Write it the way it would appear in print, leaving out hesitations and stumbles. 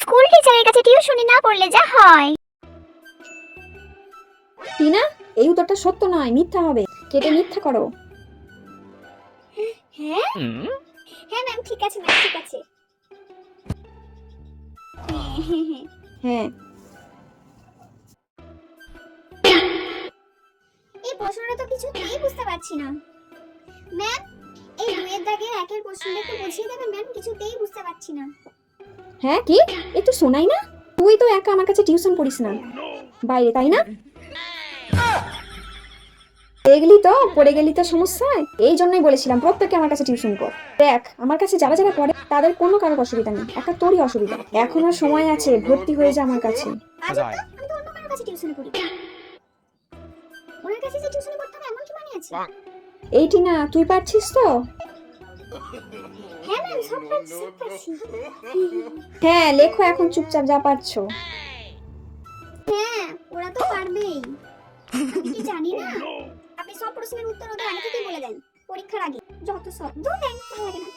School টিচারের কাছে টিউশনি না পড়লে যা হয়। টিনা, এই উত্তরটা সত্য নয়, মিথ্যা হবে। কেটে মিথ্যা করো। হ্যাঁ হ্যাঁ ম্যাম, ঠিক আছে ম্যাম, ঠিক আছে। হ্যাঁ। এই প্রশ্নটা তো কিছুতেই বুঝতে পারছি না ম্যাম। এই দুইয়ের দাগের একের প্রশ্নটা একটু বুঝিয়ে দেবেন ম্যাম, কিছুতেই বুঝতে পারছি না। হ্যাঁ কি? এ তো শোনাই না। তুই তো একা আমার কাছে টিউশন পড়িস না, বাইরে, তাই না? দেখলি তো, পড়ে গেলি তো সমস্যা। এই জন্যই বলেছিলাম প্রত্যেককে আমার কাছে টিউশন কর। দেখ, আমার কাছে যারা যারা পড়ে তাদের কোনো কারোর অসুবিধা নেই, একা তোরই অসুবিধা। এখনো সময় আছে, ভর্তি হয়ে যা আমার কাছে। আজ তো আমি তো অন্য কারোর কাছে টিউশন করি। ওনার কাছে যে টিউশন করতে হবে এমন কি মানে আছে? এই টিনা, তুই পারছিস তো? হ্যাঁ ম্যাম, সব পারছি, সব পারছি। হ্যাঁ, লেখো এখন চুপচাপ যা পারছো। হ্যাঁ, ওরা তো পারবেই। আমি কি জানি না? আপনি সব প্রশ্নের উত্তর ওদের আগে থেকেই বলে দেন, পরীক্ষার আগে। যত সব দূর দেন, ভালো লাগে না।